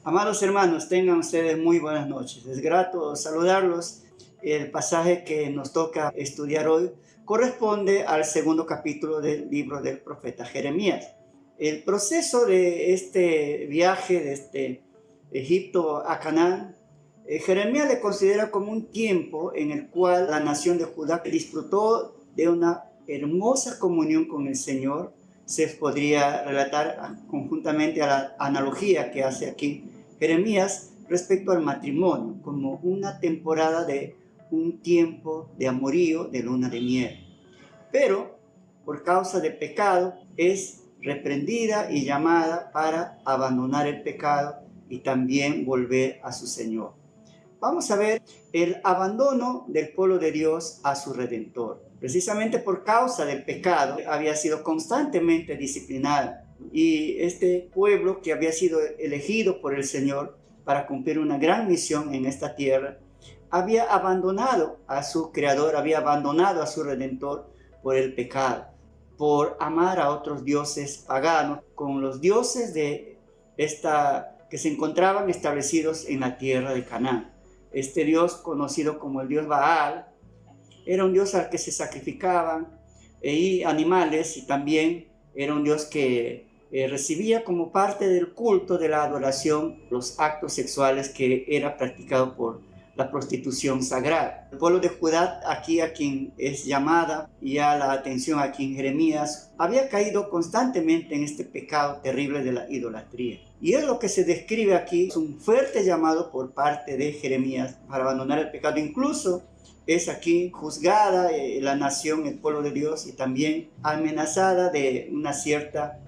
Amados hermanos, tengan ustedes muy buenas noches. Es grato saludarlos. El pasaje que nos toca estudiar hoy corresponde al segundo capítulo del libro del profeta Jeremías. El proceso de este viaje desde Egipto a Canaán, Jeremías le considera como un tiempo en el cual la nación de Judá disfrutó de una hermosa comunión con el Señor. Se podría relatar conjuntamente a la analogía que hace aquí Jeremías respecto al matrimonio, como una temporada de un tiempo de amorío, de luna de miel. Pero por causa del pecado es reprendida y llamada para abandonar el pecado y también volver a su Señor. Vamos a ver el abandono del pueblo de Dios a su Redentor. Precisamente por causa del pecado había sido constantemente disciplinado, y este pueblo que había sido elegido por el Señor para cumplir una gran misión en esta tierra, había abandonado a su Creador, había abandonado a su Redentor por el pecado, por amar a otros dioses paganos, con los dioses de que se encontraban establecidos en la tierra de Canaán. Este dios, conocido como el dios Baal, era un dios al que se sacrificaban animales, y también era un dios que recibía como parte del culto de la adoración los actos sexuales que era practicado por la prostitución sagrada. El pueblo de Judá, aquí a quien es llamada y a la atención aquí en Jeremías, había caído constantemente en este pecado terrible de la idolatría. Y es lo que se describe aquí, es un fuerte llamado por parte de Jeremías para abandonar el pecado. Incluso es aquí juzgada la nación, el pueblo de Dios, y también amenazada de una cierta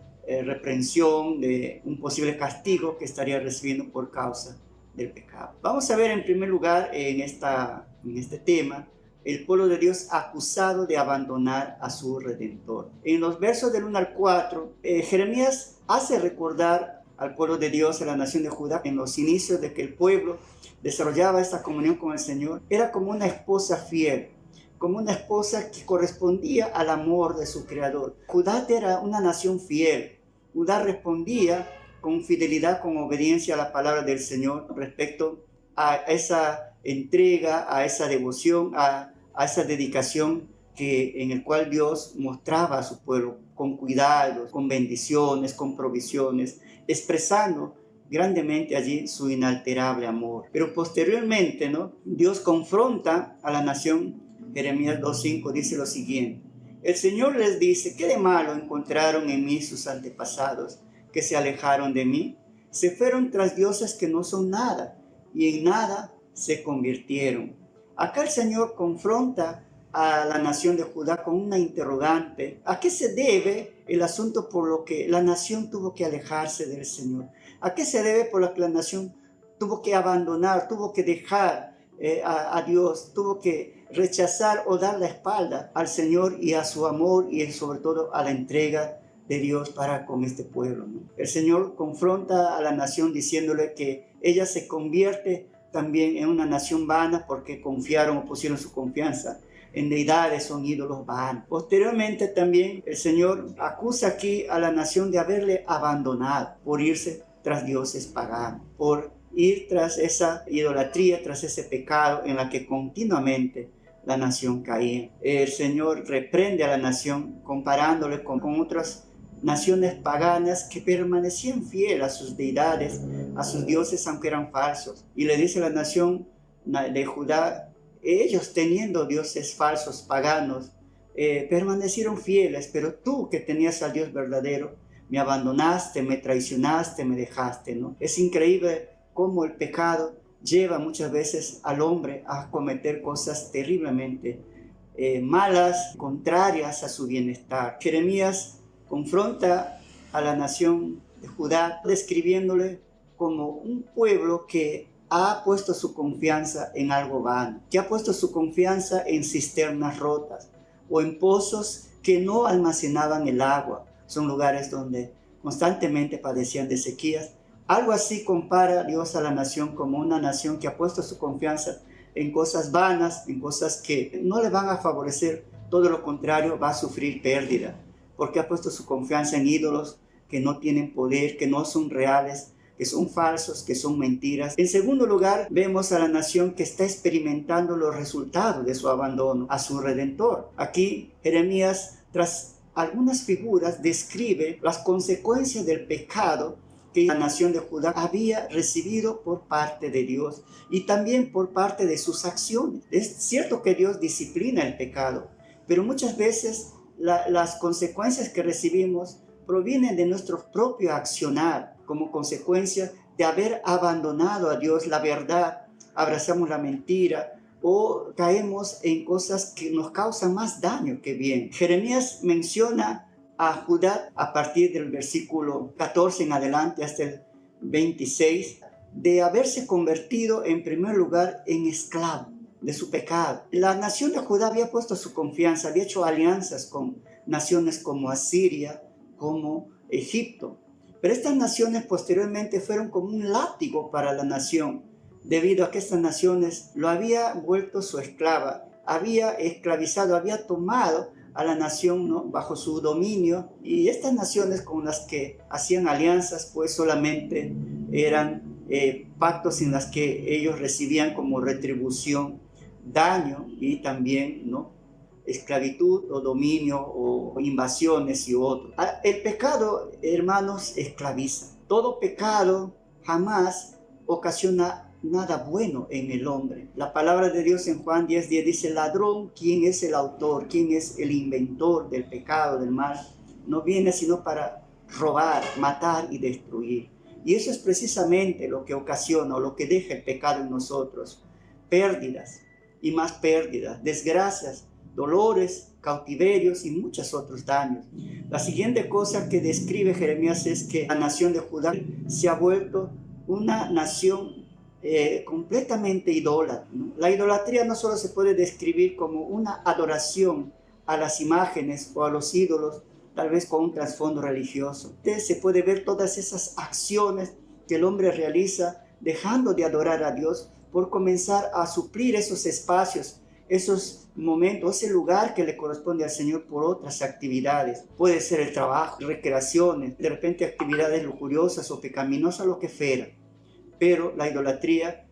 reprensión, de un posible castigo que estaría recibiendo por causa del pecado. Vamos a ver en primer lugar en este tema el pueblo de Dios acusado de abandonar a su Redentor. En los versos del 1 al 4, Jeremías hace recordar al pueblo de Dios, a la nación de Judá, en los inicios de que el pueblo desarrollaba esta comunión con el Señor, era como una esposa fiel, como una esposa que correspondía al amor de su Creador. Judá era una nación fiel. Judá respondía con fidelidad, con obediencia a la palabra del Señor respecto a esa entrega, a esa devoción, a esa dedicación en el cual Dios mostraba a su pueblo con cuidados, con bendiciones, con provisiones, expresando grandemente allí su inalterable amor. Pero posteriormente, Dios confronta a la nación. Jeremías 2:5 dice lo siguiente: el Señor les dice, ¿qué de malo encontraron en mí sus antepasados, que se alejaron de mí? Se fueron tras dioses que no son nada, y en nada se convirtieron. Acá el Señor confronta a la nación de Judá con una interrogante. ¿A qué se debe el asunto por lo que la nación tuvo que alejarse del Señor? ¿A qué se debe por lo que la nación tuvo que abandonar, tuvo que dejar a Dios, tuvo que rechazar o dar la espalda al Señor y a su amor, y sobre todo a la entrega de Dios para con este pueblo? El Señor confronta a la nación diciéndole que ella se convierte también en una nación vana porque confiaron o pusieron su confianza en deidades o en ídolos vanos. Posteriormente también el Señor acusa aquí a la nación de haberle abandonado por irse tras dioses paganos, por ir tras esa idolatría, tras ese pecado en la que continuamente la nación caía. El Señor reprende a la nación comparándole con otras naciones paganas que permanecían fieles a sus deidades, a sus dioses, aunque eran falsos. Y le dice a la nación de Judá, ellos teniendo dioses falsos, paganos, permanecieron fieles, pero tú que tenías al Dios verdadero, me abandonaste, me traicionaste, me dejaste, Es increíble cómo el pecado lleva muchas veces al hombre a cometer cosas terriblemente malas, contrarias a su bienestar. Jeremías confronta a la nación de Judá describiéndole como un pueblo que ha puesto su confianza en algo vano, que ha puesto su confianza en cisternas rotas o en pozos que no almacenaban el agua. Son lugares donde constantemente padecían de sequías. Algo así compara Dios a la nación como una nación que ha puesto su confianza en cosas vanas, en cosas que no le van a favorecer, todo lo contrario, va a sufrir pérdida, porque ha puesto su confianza en ídolos que no tienen poder, que no son reales, que son falsos, que son mentiras. En segundo lugar, vemos a la nación que está experimentando los resultados de su abandono a su Redentor. Aquí Jeremías, tras algunas figuras, describe las consecuencias del pecado que la nación de Judá había recibido por parte de Dios y también por parte de sus acciones. Es cierto que Dios disciplina el pecado, pero muchas veces las consecuencias que recibimos provienen de nuestro propio accionar, como consecuencia de haber abandonado a Dios, la verdad, abrazamos la mentira o caemos en cosas que nos causan más daño que bien. Jeremías menciona a Judá a partir del versículo 14 en adelante hasta el 26, de haberse convertido en primer lugar en esclavo de su pecado. La nación de Judá había puesto su confianza, había hecho alianzas con naciones como Asiria, como Egipto. Pero estas naciones posteriormente fueron como un látigo para la nación, debido a que estas naciones lo había vuelto su esclava, había esclavizado, había tomado a la nación, ¿no?, bajo su dominio, y estas naciones con las que hacían alianzas pues solamente eran pactos en las que ellos recibían como retribución daño y también, ¿no?, esclavitud o dominio o invasiones y otros. El pecado, hermanos, esclaviza. Todo pecado jamás ocasiona nada bueno en el hombre. La palabra de Dios en Juan 10:10 dice: ladrón, ¿quién es el autor? ¿Quién es el inventor del pecado, del mal? No viene sino para robar, matar y destruir. Y eso es precisamente lo que ocasiona o lo que deja el pecado en nosotros. Pérdidas y más pérdidas, desgracias, dolores, cautiverios y muchos otros daños. La siguiente cosa que describe Jeremías es que la nación de Judá se ha vuelto una nación completamente idólatra, ¿no? La idolatría no solo se puede describir como una adoración a las imágenes o a los ídolos, tal vez con un trasfondo religioso. Se puede ver todas esas acciones que el hombre realiza dejando de adorar a Dios por comenzar a suplir esos espacios, esos momentos, ese lugar que le corresponde al Señor por otras actividades. Puede ser el trabajo, recreaciones, de repente actividades lujuriosas o pecaminosas, lo que fuera. Pero la idolatría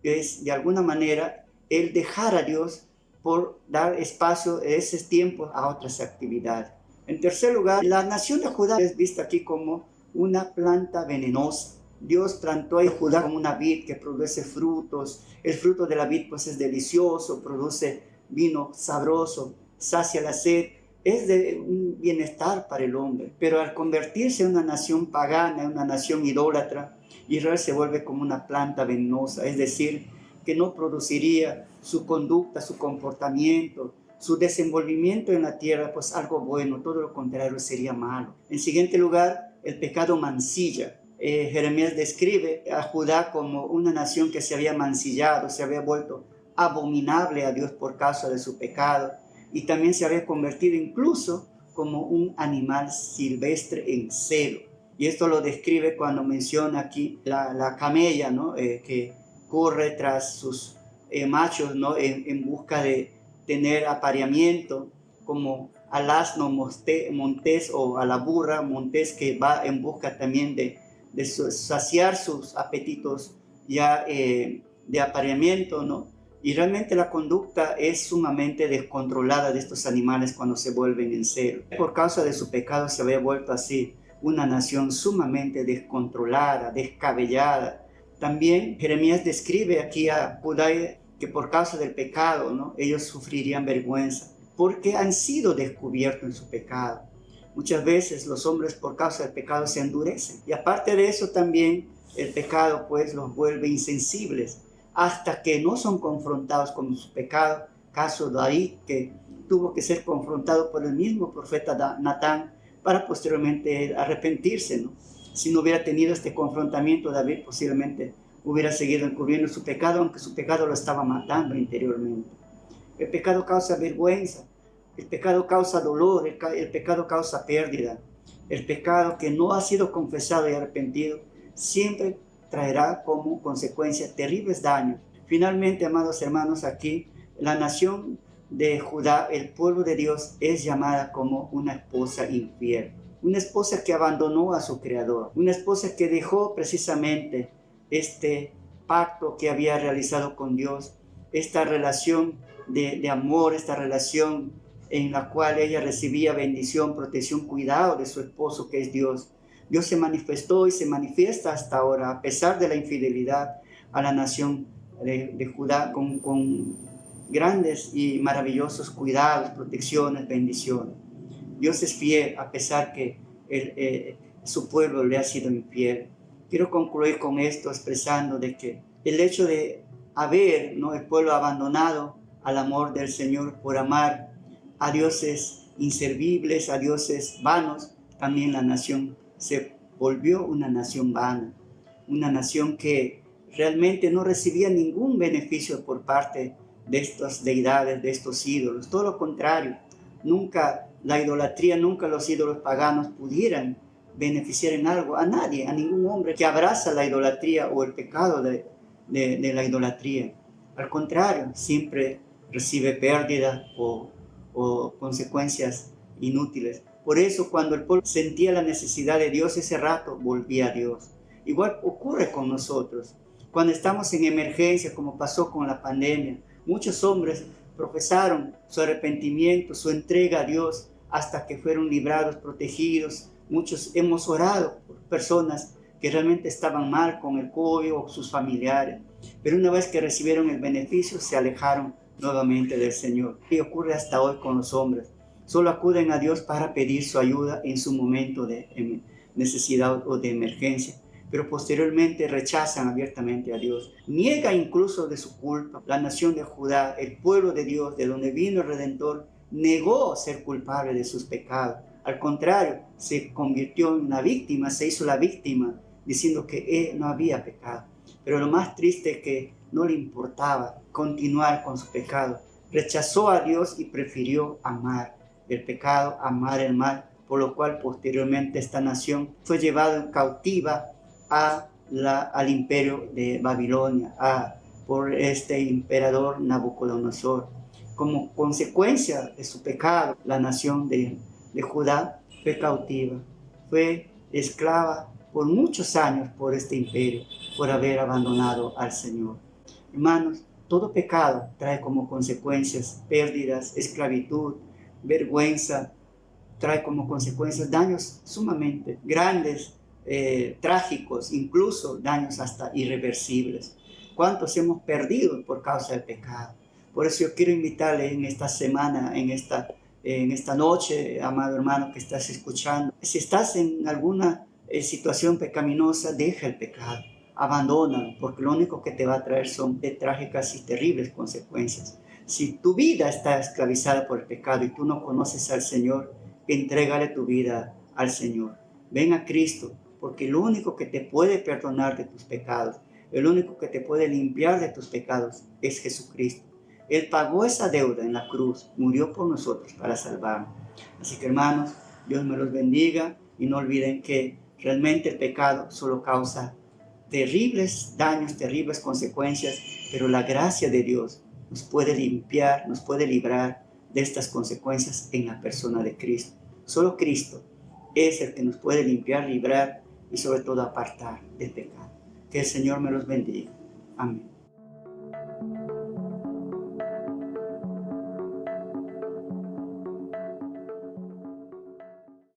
es de alguna manera el dejar a Dios por dar espacio en ese tiempo a otras actividades. En tercer lugar, la nación de Judá es vista aquí como una planta venenosa. Dios plantó a Judá como una vid que produce frutos. El fruto de la vid pues es delicioso, produce vino sabroso, sacia la sed, es de un bienestar para el hombre. Pero al convertirse en una nación pagana, en una nación idólatra, Israel se vuelve como una planta venenosa, es decir, que no produciría su conducta, su comportamiento, su desenvolvimiento en la tierra, pues algo bueno, todo lo contrario sería malo. En siguiente lugar, el pecado mancilla. Jeremías describe a Judá como una nación que se había mancillado, se había vuelto abominable a Dios por causa de su pecado y también se había convertido incluso como un animal silvestre en celo. Y esto lo describe cuando menciona aquí la camella, ¿no?, que corre tras sus machos, ¿no?, en busca de tener apareamiento, como al asno montés o a la burra montés que va en busca también de saciar sus apetitos ya de apareamiento, ¿no? Y realmente la conducta es sumamente descontrolada de estos animales cuando se vuelven en celo. Por causa de su pecado se había vuelto así una nación sumamente descontrolada, descabellada. También Jeremías describe aquí a Judá que por causa del pecado, ¿no?, ellos sufrirían vergüenza porque han sido descubiertos en su pecado. Muchas veces los hombres por causa del pecado se endurecen. Y aparte de eso también el pecado pues los vuelve insensibles hasta que no son confrontados con su pecado. Caso de David, que tuvo que ser confrontado por el mismo profeta Natán para posteriormente arrepentirse, ¿no? Si no hubiera tenido este confrontamiento, David posiblemente hubiera seguido encubriendo su pecado, aunque su pecado lo estaba matando interiormente. El pecado causa vergüenza, el pecado causa dolor, el pecado causa pérdida. El pecado que no ha sido confesado y arrepentido siempre traerá como consecuencia terribles daños. Finalmente, amados hermanos, aquí la nación de Judá, el pueblo de Dios, es llamada como una esposa infiel. una esposa que abandonó a su creador, una esposa que dejó precisamente este pacto que había realizado con Dios, esta relación de amor, esta relación en la cual ella recibía bendición, protección, cuidado de su esposo que es Dios. Dios se manifestó y se manifiesta hasta ahora, a pesar de la infidelidad a la nación de Judá, con grandes y maravillosos cuidados, protecciones, bendiciones. Dios es fiel a pesar que su pueblo le ha sido infiel. Quiero concluir con esto expresando de que el hecho de haber, ¿no?, el pueblo abandonado al amor del Señor por amar a dioses inservibles, a dioses vanos, también la nación se volvió una nación vana, una nación que realmente no recibía ningún beneficio por parte de estas deidades, de estos ídolos. Todo lo contrario, nunca la idolatría, nunca los ídolos paganos pudieran beneficiar en algo a nadie, a ningún hombre que abraza la idolatría o el pecado de la idolatría. Al contrario, siempre recibe pérdida o consecuencias inútiles. Por eso cuando el pueblo sentía la necesidad de Dios, ese rato volvía a Dios. Igual ocurre con nosotros. Cuando estamos en emergencia, como pasó con la pandemia, muchos hombres profesaron su arrepentimiento, su entrega a Dios, hasta que fueron librados, protegidos. Muchos hemos orado por personas que realmente estaban mal con el COVID o sus familiares, pero una vez que recibieron el beneficio, se alejaron nuevamente del Señor. Y ocurre hasta hoy con los hombres. Solo acuden a Dios para pedir su ayuda en su momento de necesidad o de emergencia, pero posteriormente rechazan abiertamente a Dios. Niega incluso de su culpa. La nación de Judá, el pueblo de Dios, de donde vino el Redentor, negó ser culpable de sus pecados. Al contrario, se convirtió en una víctima, se hizo la víctima, diciendo que él no había pecado. Pero lo más triste es que no le importaba continuar con su pecado. Rechazó a Dios y prefirió amar el pecado, amar el mal, por lo cual posteriormente esta nación fue llevada cautiva al imperio de Babilonia, por este emperador Nabucodonosor. Como consecuencia de su pecado, la nación de Judá fue cautiva, fue esclava por muchos años por este imperio, por haber abandonado al Señor. Hermanos, todo pecado trae como consecuencias pérdidas, esclavitud, vergüenza, trae como consecuencias daños sumamente grandes, trágicos, incluso daños hasta irreversibles. ¿Cuántos hemos perdido por causa del pecado? Por eso yo quiero invitarle en esta semana, en esta noche, amado hermano que estás escuchando, si estás en alguna situación pecaminosa, deja el pecado, abandónalo, porque lo único que te va a traer son trágicas y terribles consecuencias. Si tu vida está esclavizada por el pecado y tú no conoces al Señor, entrégale tu vida al Señor. Ven a Cristo, porque lo único que te puede perdonar de tus pecados, el único que te puede limpiar de tus pecados es Jesucristo. Él pagó esa deuda en la cruz, murió por nosotros para salvarnos. Así que hermanos, Dios me los bendiga y no olviden que realmente el pecado solo causa terribles daños, terribles consecuencias, pero la gracia de Dios nos puede limpiar, nos puede librar de estas consecuencias en la persona de Cristo. Solo Cristo es el que nos puede limpiar, librar y sobre todo apartar del pecado. Que el Señor me los bendiga. Amén.